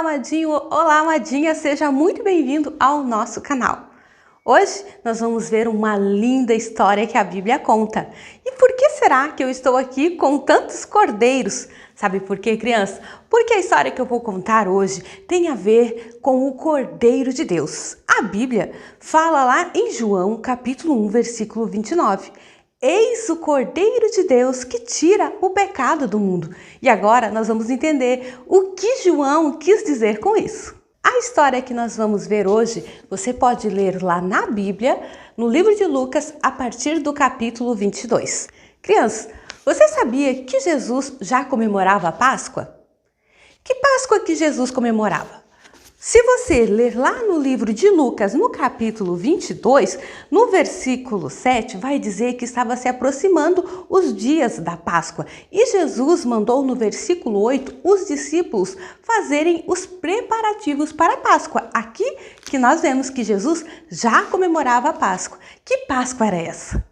amadinho, olá amadinha, seja muito bem-vindo ao nosso canal. Hoje nós vamos ver uma linda história que a Bíblia conta. E por que será que eu estou aqui com tantos cordeiros? Sabe por quê, criança? Porque a história que eu vou contar hoje tem a ver com o Cordeiro de Deus. A Bíblia fala lá em João, capítulo 1, versículo 29. Eis o Cordeiro de Deus que tira o pecado do mundo. E agora nós vamos entender o que João quis dizer com isso. A história que nós vamos ver hoje, você pode ler lá na Bíblia, no livro de Lucas, a partir do capítulo 22. Crianças, você sabia que Jesus já comemorava a Páscoa? Que Páscoa que Jesus comemorava? Se você ler lá no livro de Lucas, no capítulo 22, no versículo 7, vai dizer que estava se aproximando os dias da Páscoa. E Jesus mandou no versículo 8 os discípulos fazerem os preparativos para a Páscoa. Aqui que nós vemos que Jesus já comemorava a Páscoa. Que Páscoa era essa?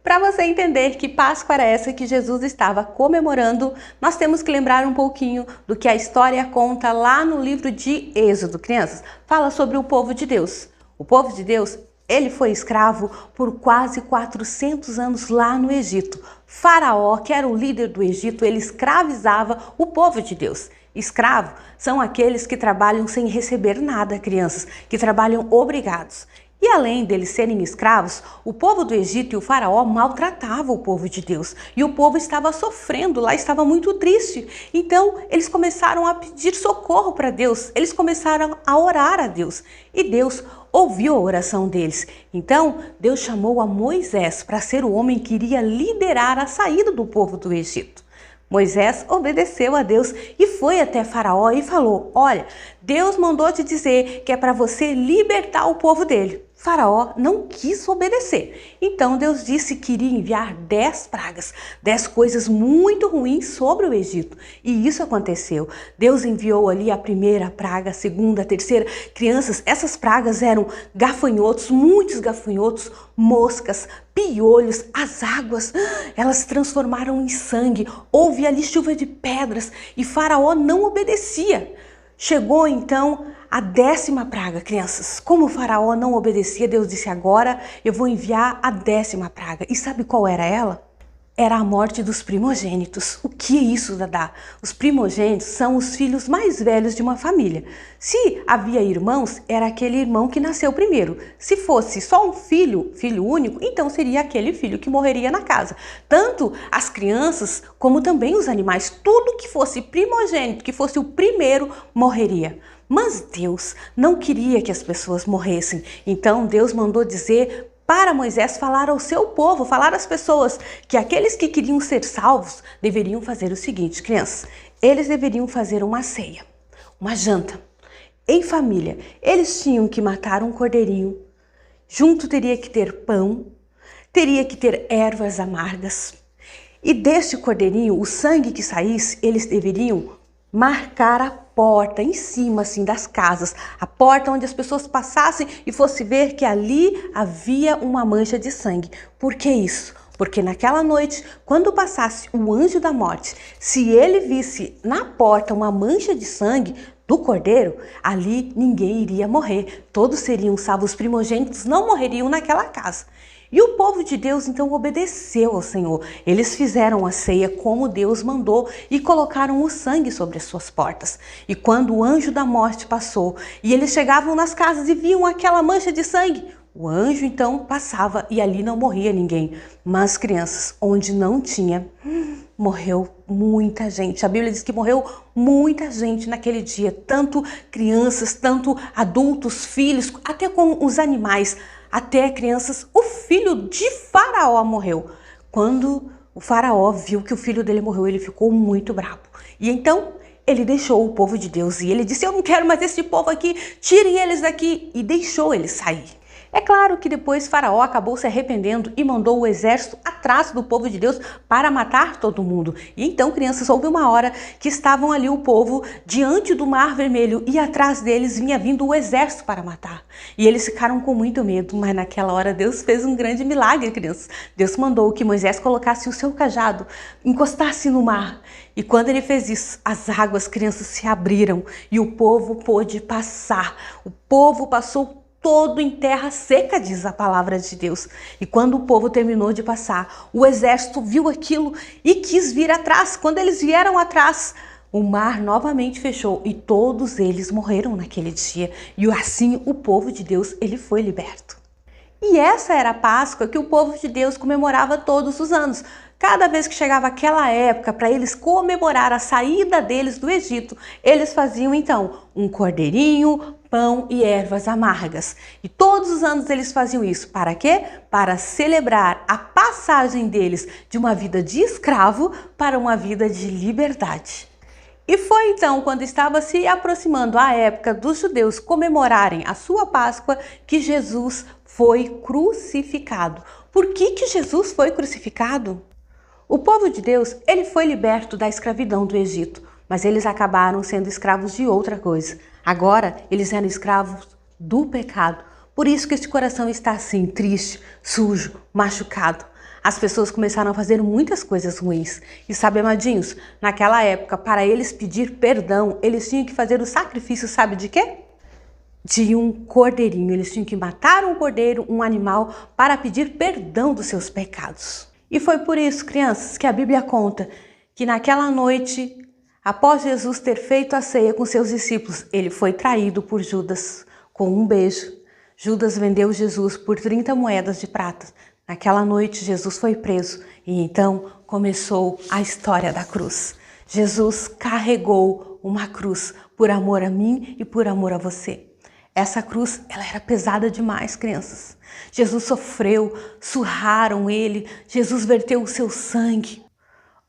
Para você entender que Páscoa era essa que Jesus estava comemorando, nós temos que lembrar um pouquinho do que a história conta lá no livro de Êxodo. Crianças, fala sobre o povo de Deus. O povo de Deus, ele foi escravo por quase 400 anos lá no Egito. Faraó, que era o líder do Egito, ele escravizava o povo de Deus. Escravo são aqueles que trabalham sem receber nada, crianças, que trabalham obrigados. E além deles serem escravos, o povo do Egito e o faraó maltratavam o povo de Deus. E o povo estava sofrendo lá, estava muito triste. Então, eles começaram a pedir socorro para Deus. Eles começaram a orar a Deus. E Deus ouviu a oração deles. Então, Deus chamou a Moisés para ser o homem que iria liderar a saída do povo do Egito. Moisés obedeceu a Deus e foi até Faraó e falou: olha, Deus mandou te dizer que é para você libertar o povo dele. Faraó não quis obedecer. Então Deus disse que iria enviar 10 pragas, 10 coisas muito ruins sobre o Egito. E isso aconteceu. Deus enviou ali a primeira praga, a segunda, a terceira. Crianças, essas pragas eram gafanhotos, muitos gafanhotos, moscas, piolhos, as águas, elas se transformaram em sangue. Houve ali chuva de pedras e Faraó não obedecia. Chegou então a 10ª praga, crianças. Como o faraó não obedecia, Deus disse: agora eu vou enviar a 10ª praga. E sabe qual era ela? Era a morte dos primogênitos. O que é isso, Dadá? Os primogênitos são os filhos mais velhos de uma família. Se havia irmãos, era aquele irmão que nasceu primeiro. Se fosse só um filho, filho único, então seria aquele filho que morreria na casa. Tanto as crianças como também os animais. Tudo que fosse primogênito, que fosse o primeiro, morreria. Mas Deus não queria que as pessoas morressem. Então Deus mandou dizer para Moisés falar ao seu povo, falar às pessoas que aqueles que queriam ser salvos deveriam fazer o seguinte, crianças. Eles deveriam fazer uma ceia, uma janta, em família. Eles tinham que matar um cordeirinho. Junto teria que ter pão, teria que ter ervas amargas. E deste cordeirinho, o sangue que saísse, eles deveriam marcar a porta em cima assim das casas, a porta onde as pessoas passassem e fosse ver que ali havia uma mancha de sangue. Por que isso? Porque naquela noite, quando passasse o anjo da morte, se ele visse na porta uma mancha de sangue do cordeiro, ali ninguém iria morrer, todos seriam salvos, os primogênitos não morreriam naquela casa. E o povo de Deus então obedeceu ao Senhor. Eles fizeram a ceia como Deus mandou e colocaram o sangue sobre as suas portas. E quando o anjo da morte passou e eles chegavam nas casas e viam aquela mancha de sangue, o anjo então passava e ali não morria ninguém. Mas crianças, onde não tinha, morreu muita gente. A Bíblia diz que morreu muita gente naquele dia. Tanto crianças, tanto adultos, filhos, até com os animais. Até crianças, o filho de Faraó morreu. Quando o Faraó viu que o filho dele morreu, ele ficou muito bravo. E então ele deixou o povo de Deus e ele disse: eu não quero mais esse povo aqui, tirem eles daqui. E deixou eles sair. É claro que depois Faraó acabou se arrependendo e mandou o exército atrás do povo de Deus para matar todo mundo. E então, crianças, houve uma hora que estavam ali o povo diante do Mar Vermelho e atrás deles vinha vindo o exército para matar. E eles ficaram com muito medo, mas naquela hora Deus fez um grande milagre, crianças. Deus mandou que Moisés colocasse o seu cajado, encostasse no mar. E quando ele fez isso, as águas, crianças, se abriram e o povo pôde passar. O povo passou todo em terra seca, diz a palavra de Deus. E quando o povo terminou de passar, o exército viu aquilo e quis vir atrás. Quando eles vieram atrás, o mar novamente fechou e todos eles morreram naquele dia. E assim o povo de Deus, ele foi liberto. E essa era a Páscoa que o povo de Deus comemorava todos os anos. Cada vez que chegava aquela época para eles comemorar a saída deles do Egito, eles faziam então um cordeirinho, pão e ervas amargas. E todos os anos eles faziam isso. Para quê? Para celebrar a passagem deles de uma vida de escravo para uma vida de liberdade. E foi então, quando estava se aproximando a época dos judeus comemorarem a sua Páscoa, que Jesus foi crucificado. Por que Jesus foi crucificado? O povo de Deus, ele foi liberto da escravidão do Egito, mas eles acabaram sendo escravos de outra coisa. Agora, eles eram escravos do pecado. Por isso que este coração está assim, triste, sujo, machucado. As pessoas começaram a fazer muitas coisas ruins. E sabe, amadinhos, naquela época, para eles pedir perdão, eles tinham que fazer o sacrifício, sabe de quê? De um cordeirinho. Eles tinham que matar um cordeiro, um animal, para pedir perdão dos seus pecados. E foi por isso, crianças, que a Bíblia conta que naquela noite, após Jesus ter feito a ceia com seus discípulos, ele foi traído por Judas com um beijo. Judas vendeu Jesus por 30 moedas de prata. Naquela noite, Jesus foi preso e então começou a história da cruz. Jesus carregou uma cruz por amor a mim e por amor a você. Essa cruz, ela era pesada demais, crianças. Jesus sofreu, surraram ele, Jesus verteu o seu sangue.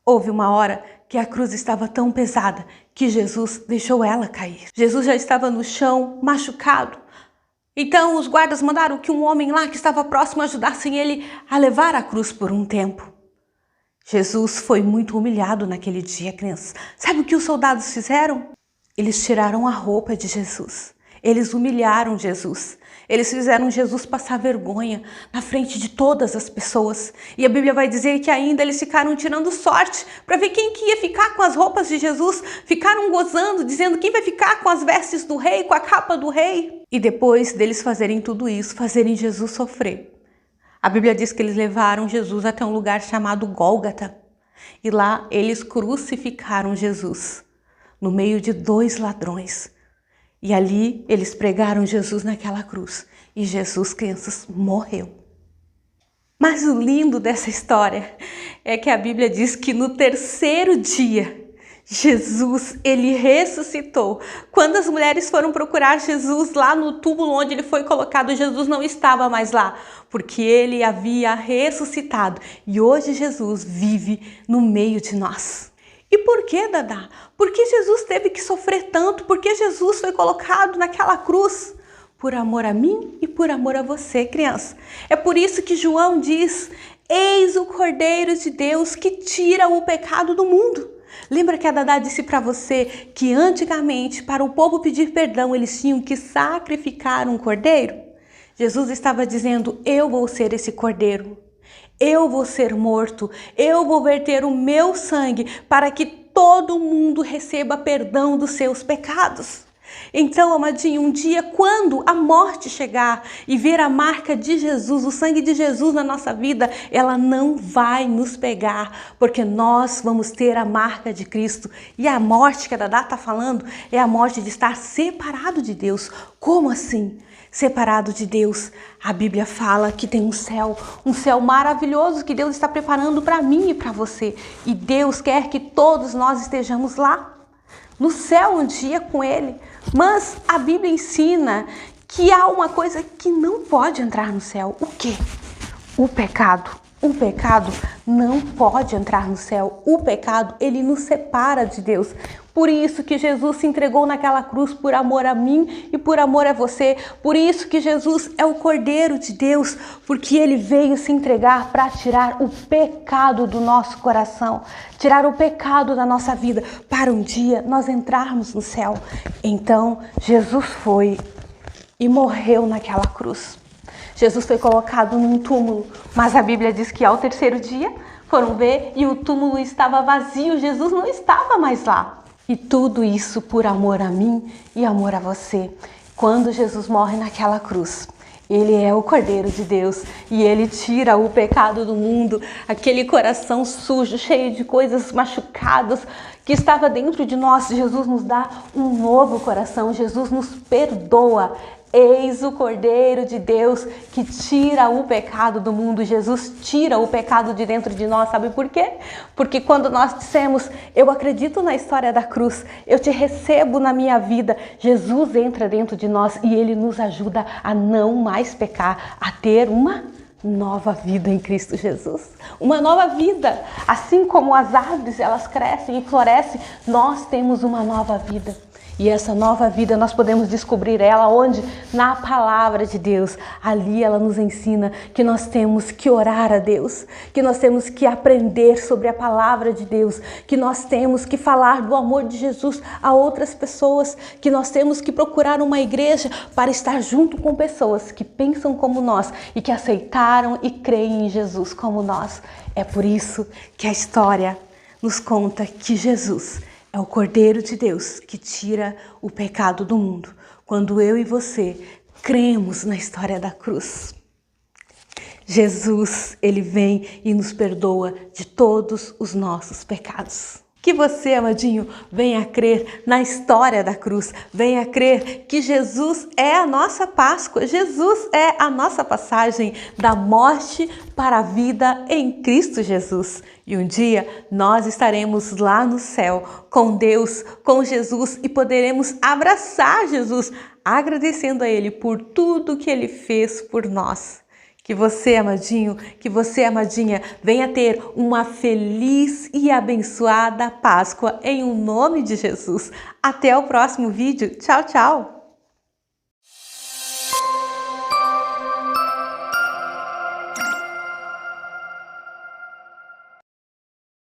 Houve uma hora que a cruz estava tão pesada que Jesus deixou ela cair. Jesus já estava no chão, machucado. Então os guardas mandaram que um homem lá que estava próximo ajudasse ele a levar a cruz por um tempo. Jesus foi muito humilhado naquele dia, crianças. Sabe o que os soldados fizeram? Eles tiraram a roupa de Jesus. Eles humilharam Jesus. Eles fizeram Jesus passar vergonha na frente de todas as pessoas. E a Bíblia vai dizer que ainda eles ficaram tirando sorte para ver quem que ia ficar com as roupas de Jesus. Ficaram gozando, dizendo quem vai ficar com as vestes do rei, com a capa do rei. E depois deles fazerem tudo isso, fazerem Jesus sofrer, a Bíblia diz que eles levaram Jesus até um lugar chamado Gólgota. E lá eles crucificaram Jesus no meio de 2 ladrões. E ali eles pregaram Jesus naquela cruz. E Jesus, crianças, morreu. Mas o lindo dessa história é que a Bíblia diz que no 3º dia, Jesus, ele ressuscitou. Quando as mulheres foram procurar Jesus lá no túmulo onde ele foi colocado, Jesus não estava mais lá, porque ele havia ressuscitado. E hoje Jesus vive no meio de nós. E por que, Dadá? Por que Jesus teve que sofrer tanto? Por que Jesus foi colocado naquela cruz? Por amor a mim e por amor a você, criança. É por isso que João diz: eis o Cordeiro de Deus que tira o pecado do mundo. Lembra que a Dadá disse para você que antigamente, para o povo pedir perdão, eles tinham que sacrificar um cordeiro? Jesus estava dizendo: eu vou ser esse cordeiro. Eu vou ser morto, eu vou verter o meu sangue para que todo mundo receba perdão dos seus pecados. Então, amadinho, um dia quando a morte chegar e ver a marca de Jesus, o sangue de Jesus na nossa vida, ela não vai nos pegar, porque nós vamos ter a marca de Cristo. E a morte que a Dadá está falando é a morte de estar separado de Deus. Como assim? Separado de Deus. A Bíblia fala que tem um céu maravilhoso que Deus está preparando para mim e para você. E Deus quer que todos nós estejamos lá, no céu um dia com Ele. Mas a Bíblia ensina que há uma coisa que não pode entrar no céu. O quê? O pecado. O pecado não pode entrar no céu. O pecado, ele nos separa de Deus. Por isso que Jesus se entregou naquela cruz por amor a mim e por amor a você. Por isso que Jesus é o Cordeiro de Deus, porque ele veio se entregar para tirar o pecado do nosso coração, tirar o pecado da nossa vida, para um dia nós entrarmos no céu. Então Jesus foi e morreu naquela cruz. Jesus foi colocado num túmulo, mas a Bíblia diz que ao terceiro dia foram ver e o túmulo estava vazio, Jesus não estava mais lá. E tudo isso por amor a mim e amor a você. Quando Jesus morre naquela cruz, ele é o Cordeiro de Deus e ele tira o pecado do mundo, aquele coração sujo, cheio de coisas machucadas que estava dentro de nós. Jesus nos dá um novo coração, Jesus nos perdoa. Eis o Cordeiro de Deus que tira o pecado do mundo. Jesus tira o pecado de dentro de nós. Sabe por quê? Porque quando nós dissemos, eu acredito na história da cruz, eu te recebo na minha vida, Jesus entra dentro de nós e ele nos ajuda a não mais pecar, a ter uma nova vida em Cristo Jesus. Uma nova vida. Assim como as árvores, elas crescem e florescem, nós temos uma nova vida. E essa nova vida nós podemos descobrir ela onde? Na palavra de Deus. Ali ela nos ensina que nós temos que orar a Deus, que nós temos que aprender sobre a palavra de Deus, que nós temos que falar do amor de Jesus a outras pessoas, que nós temos que procurar uma igreja para estar junto com pessoas que pensam como nós e que aceitaram e creem em Jesus como nós. É por isso que a história nos conta que Jesus é o Cordeiro de Deus que tira o pecado do mundo. Quando eu e você cremos na história da cruz, Jesus, ele vem e nos perdoa de todos os nossos pecados. Que você, amadinho, venha crer na história da cruz, venha crer que Jesus é a nossa Páscoa, Jesus é a nossa passagem da morte para a vida em Cristo Jesus. E um dia nós estaremos lá no céu com Deus, com Jesus e poderemos abraçar Jesus, agradecendo a Ele por tudo que Ele fez por nós. Que você, amadinho, que você, amadinha, venha ter uma feliz e abençoada Páscoa em nome de Jesus. Até o próximo vídeo. Tchau, tchau!